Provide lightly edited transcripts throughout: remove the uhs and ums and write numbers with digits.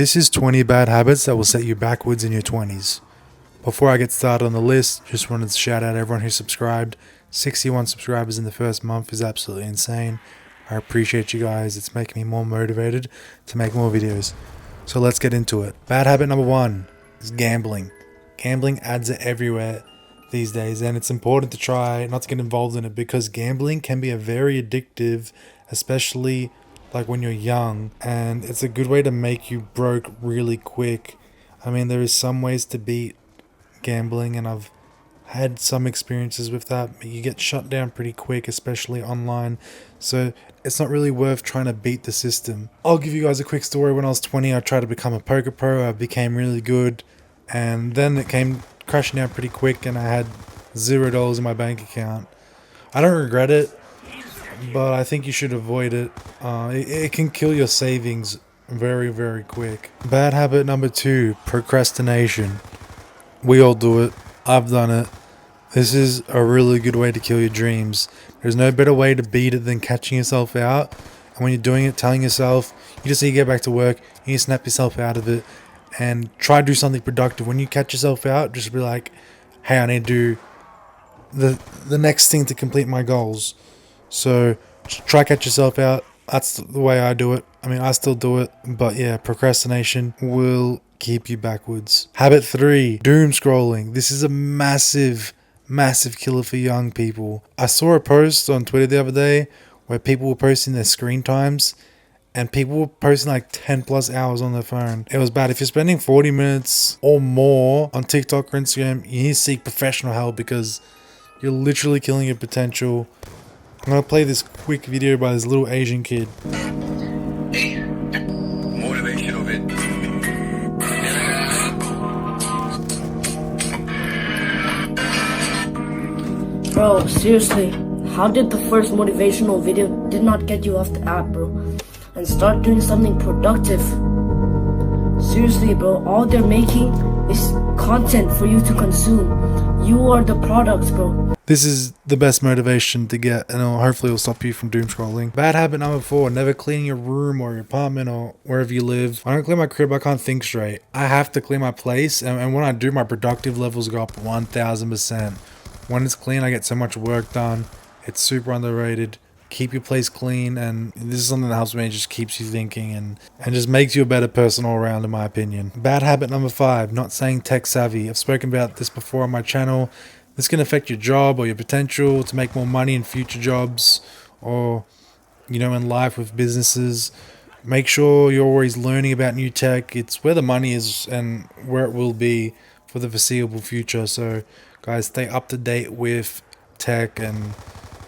This is 20 bad habits that will set you backwards in your 20s. Before I get started on the list, just wanted to shout out everyone who subscribed. 61 subscribers in the first month is absolutely insane. I appreciate you guys. It's making me more motivated to make more videos. So let's get into it. Bad habit number 1 is gambling. Gambling ads are everywhere these days, and it's important to try not to get involved in it because gambling can be a very addictive, especially like when you're young, and it's a good way to make you broke really quick. I mean, there is some ways to beat gambling, and I've had some experiences with that, but you get shut down pretty quick, especially online. So it's not really worth trying to beat the system. I'll give you guys a quick story. When I was 20, I tried to become a poker pro. I became really good, and then it came crashing down pretty quick, and I had $0 in my bank account. I don't regret it, but I think you should avoid it. It can kill your savings very, very quick. Bad habit number 2, procrastination. We all do it. I've done it. This is a really good way to kill your dreams. There's no better way to beat it than catching yourself out. And when you're doing it, telling yourself, you just need to get back to work. You need to snap yourself out of it and try to do something productive. When you catch yourself out, just be like, hey, I need to do the next thing to complete my goals. So try catch yourself out. That's the way I do it. I mean, I still do it, but yeah, procrastination will keep you backwards. Habit 3, doom scrolling. This is a massive killer for young people. I saw a post on Twitter the other day where people were posting their screen times, and people were posting like 10 plus hours on their phone. It was bad. If you're spending 40 minutes or more on TikTok or Instagram, you need to seek professional help because you're literally killing your potential. I'm gonna play this quick video by this little Asian kid. Motivational vid. Bro, seriously, how did the first motivational video did not get you off the app, bro? And start doing something productive. Seriously, bro, all they're making is content for you to consume. You are the products, bro. This is the best motivation to get, and hopefully it'll stop you from doom scrolling. Bad habit number 4, never cleaning your room or your apartment or wherever you live. I don't clean my crib, I can't think straight. I have to clean my place, and when I do, my productive levels go up 1000%. When it's clean, I get so much work done. It's super underrated. Keep your place clean, and this is something that helps me. It just keeps you thinking and just makes you a better person all around, in my opinion. Bad habit number 5, not saying tech savvy. I've spoken about this before on my channel. This can affect your job or your potential to make more money in future jobs or, in life with businesses. Make sure you're always learning about new tech. It's where the money is and where it will be for the foreseeable future. So, guys, stay up to date with tech and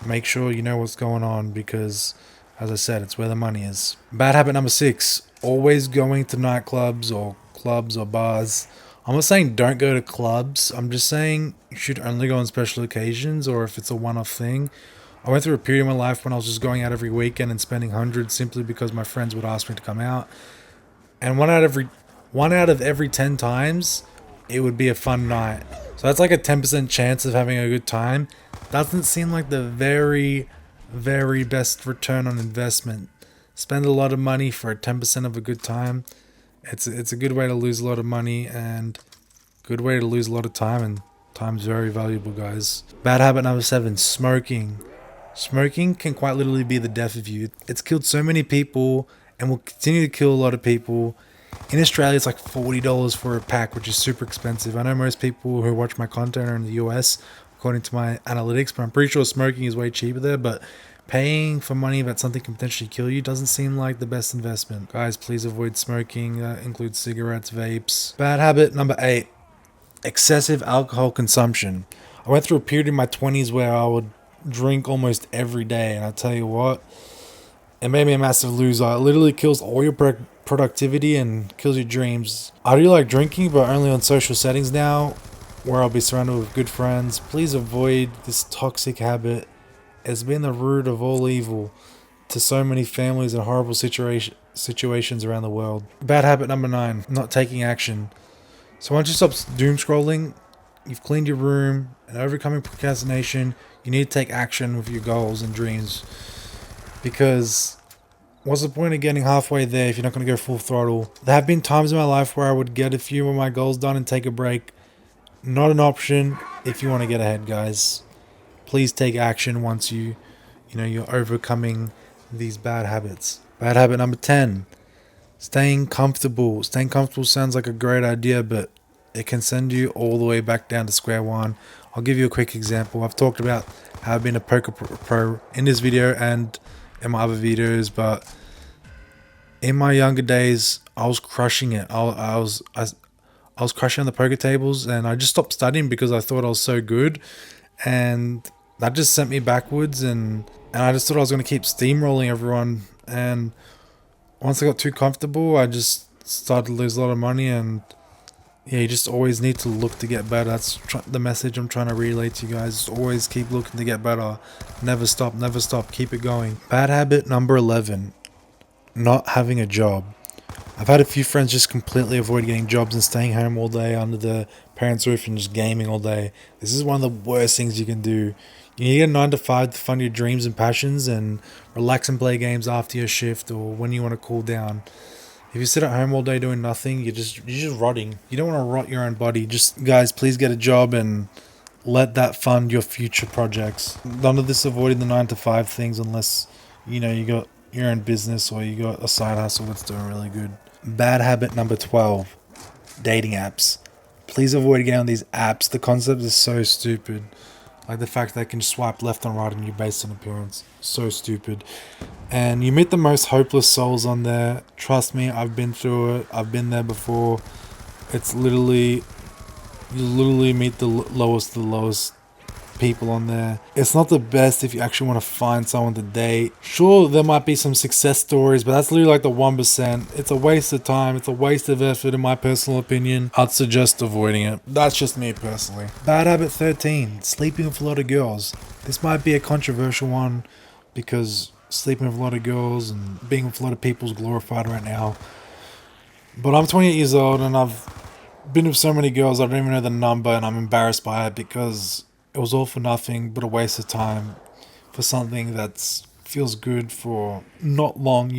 make sure you know what's going on because, as I said, it's where the money is. Bad habit number 6, always going to nightclubs or clubs or bars. I'm not saying don't go to clubs. I'm just saying you should only go on special occasions or if it's a one-off thing. I went through a period in my life when I was just going out every weekend and spending hundreds simply because my friends would ask me to come out. And one out of every 10 times, it would be a fun night. So that's like a 10% chance of having a good time. Doesn't seem like the very, very best return on investment. Spend a lot of money for 10% of a good time. It's a good way to lose a lot of money and good way to lose a lot of time, and time's very valuable, guys. Bad habit number 7, smoking. Smoking can quite literally be the death of you. It's killed so many people and will continue to kill a lot of people. In Australia, it's like $40 for a pack, which is super expensive. I know most people who watch my content are in the US, according to my analytics, but I'm pretty sure smoking is way cheaper there, but paying for money that something can potentially kill you doesn't seem like the best investment. Guys, please avoid smoking. That includes cigarettes, vapes. Bad habit number 8, excessive alcohol consumption. I went through a period in my 20s where I would drink almost every day, and I tell you what, it made me a massive loser. It literally kills all your productivity and kills your dreams. I do like drinking, but only on social settings now, where I'll be surrounded with good friends. Please avoid this toxic habit. It's been the root of all evil to so many families and horrible situations around the world. Bad habit number 9, not taking action. So once you stop doom scrolling, you've cleaned your room and overcoming procrastination, you need to take action with your goals and dreams. Because what's the point of getting halfway there if you're not going to go full throttle? There have been times in my life where I would get a few of my goals done and take a break. Not an option if you want to get ahead, guys. Please take action once you're overcoming these bad habits. Bad habit number 10. Staying comfortable. Staying comfortable sounds like a great idea, but it can send you all the way back down to square one. I'll give you a quick example. I've talked about how I've been a poker pro in this video and in my other videos, but in my younger days, I was crushing it. I was crushing on the poker tables, and I just stopped studying because I thought I was so good, and that just sent me backwards. And I just thought I was going to keep steamrolling everyone. And once I got too comfortable, I just started to lose a lot of money. And yeah, you just always need to look to get better. That's the message I'm trying to relay to you guys. Just always keep looking to get better. Never stop, never stop. Keep it going. Bad habit number 11. Not having a job. I've had a few friends just completely avoid getting jobs and staying home all day under the parents' roof and just gaming all day. This is one of the worst things you can do. You need a 9 to 5 to fund your dreams and passions and relax and play games after your shift or when you want to cool down. If you sit at home all day doing nothing, you're just rotting. You don't want to rot your own body. Just, guys, please get a job and let that fund your future projects. None of this avoiding the 9 to 5 things unless you got your own business or you got a side hustle that's doing really good. Bad habit number 12. Dating apps. Please avoid getting on these apps. The concept is so stupid. Like the fact that they can swipe left and right on you based on appearance. So stupid. And you meet the most hopeless souls on there. Trust me, I've been through it. I've been there before. It's literally... You literally meet the lowest of the lowest people on there. It's not the best if you actually want to find someone to date. Sure, there might be some success stories, but that's literally like the 1%. It's a waste of time. It's a waste of effort, in my personal opinion. I'd suggest avoiding it. That's just me personally. Bad habit 13. Sleeping with a lot of girls. This might be a controversial one because sleeping with a lot of girls and being with a lot of people is glorified right now. But I'm 28 years old and I've been with so many girls I don't even know the number, and I'm embarrassed by it because it was all for nothing but a waste of time for something that feels good for not long,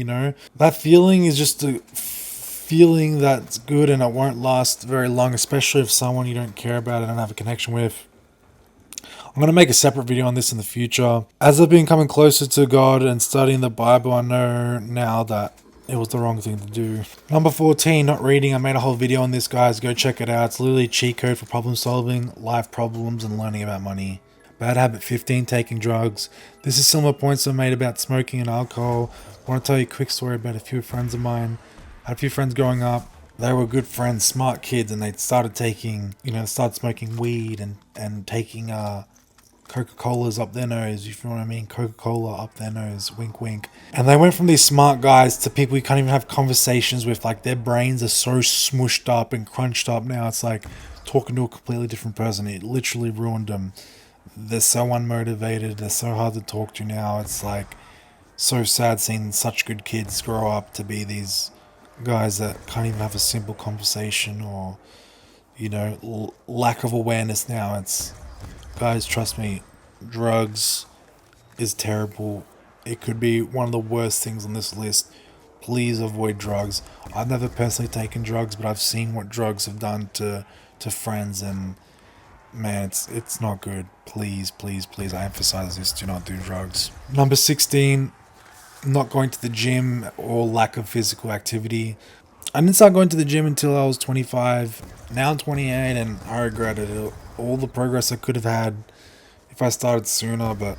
That feeling is just a feeling that's good and it won't last very long, especially if someone you don't care about and don't have a connection with. I'm going to make a separate video on this in the future. As I've been coming closer to God and studying the Bible, I know now that it was the wrong thing to do. Number 14, not reading. I made a whole video on this, guys. Go check it out. It's literally a cheat code for problem solving, life problems, and learning about money. Bad habit 15, taking drugs. This is similar points I made about smoking and alcohol. I want to tell you a quick story about a few friends of mine. I had a few friends growing up. They were good friends, smart kids, and they started smoking weed and taking Coca-Cola's up their nose, if you know what I mean. Coca-Cola up their nose, wink wink. And they went from these smart guys to people you can't even have conversations with. Like, their brains are so smushed up and crunched up now. It's like talking to a completely different person. It literally ruined them. They're so unmotivated. They're so hard to talk to now. It's like so sad seeing such good kids grow up to be these guys that can't even have a simple conversation or, lack of awareness now. It's... Guys, trust me, drugs is terrible. It could be one of the worst things on this list. Please avoid drugs. I've never personally taken drugs, but I've seen what drugs have done to friends, and man, it's not good. Please, please, please, I emphasize this, do not do drugs. Number 16, not going to the gym or lack of physical activity. I didn't start going to the gym until I was 25. Now I'm 28 and I regret it. All the progress I could have had if I started sooner, but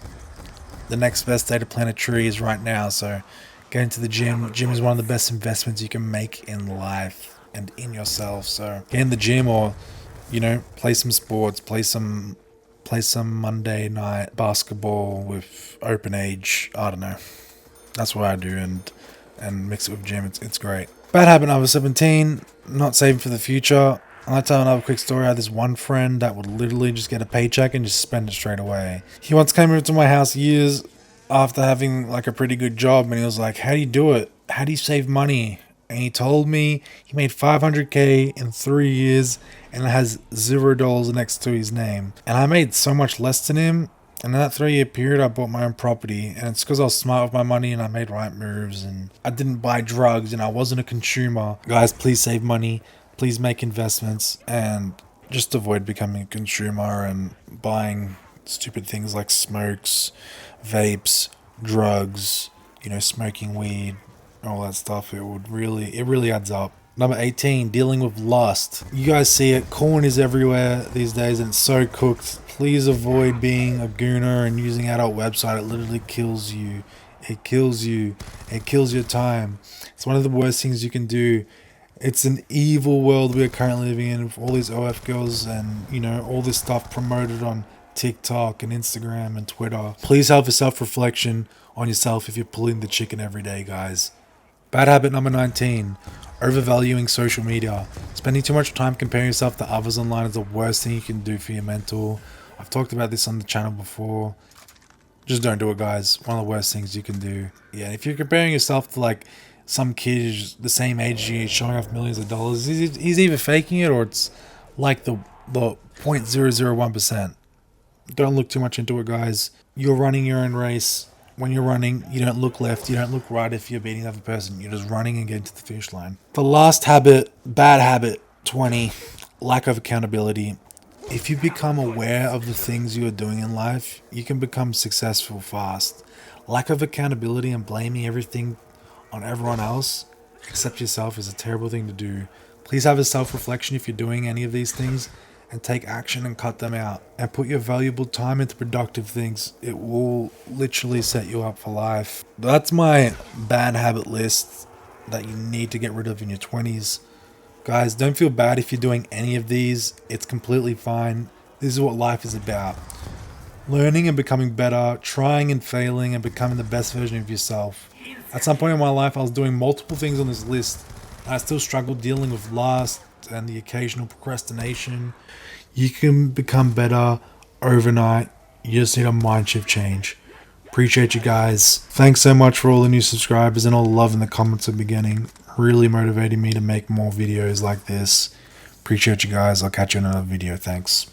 the next best day to plant a tree is right now. So going to the gym is one of the best investments you can make in life and in yourself. So get in the gym or, play some sports, play some Monday night basketball with open age. I don't know. That's what I do, and mix it with gym. It's great. Bad habit number 17, not saving for the future. I'll tell another quick story. I had this one friend that would literally just get a paycheck and just spend it straight away. He once came over to my house years after having like a pretty good job, and he was like, how do you do it? How do you save money? And he told me he made $500K in 3 years and it has $0 next to his name. And I made so much less than him. And in that 3-year period, I bought my own property, and it's because I was smart with my money and I made right moves and I didn't buy drugs and I wasn't a consumer. Guys, please save money, please make investments, and just avoid becoming a consumer and buying stupid things like smokes, vapes, drugs, smoking weed, all that stuff. It really adds up. Number 18, dealing with lust. You guys see it. Corn is everywhere these days and it's so cooked. Please avoid being a gooner and using adult website. It literally kills you. It kills you. It kills your time. It's one of the worst things you can do. It's an evil world we're currently living in with all these OF girls and, all this stuff promoted on TikTok and Instagram and Twitter. Please have a self-reflection on yourself if you're pulling the chicken every day, guys. Bad habit number 19. Overvaluing social media. Spending too much time comparing yourself to others online is the worst thing you can do for your mental. I've talked about this on the channel before. Just don't do it, guys. One of the worst things you can do. Yeah, if you're comparing yourself to like some kid who's the same age as you, showing off millions of dollars, he's either faking it or it's like the 0.001%. Don't look too much into it, guys. You're running your own race. When you're running, you don't look left, you don't look right if you're beating another person. You're just running and getting to the finish line. The last habit, bad habit, 20, lack of accountability. If you become aware of the things you are doing in life, you can become successful fast. Lack of accountability and blaming everything on everyone else except yourself is a terrible thing to do. Please have a self-reflection if you're doing any of these things and take action and cut them out and put your valuable time into productive things. It will literally set you up for life. That's my bad habit list that you need to get rid of in your 20s. Guys, don't feel bad if you're doing any of these. It's completely fine. This is what life is about. Learning and becoming better, trying and failing and becoming the best version of yourself. At some point in my life, I was doing multiple things on this list. I still struggled dealing with lust and the occasional procrastination. You can become better overnight. You just need a mind shift change. Appreciate you guys. Thanks so much for all the new subscribers and all the love in the comments at the beginning. Really motivating me to make more videos like this. Appreciate you guys. I'll catch you in another video. Thanks.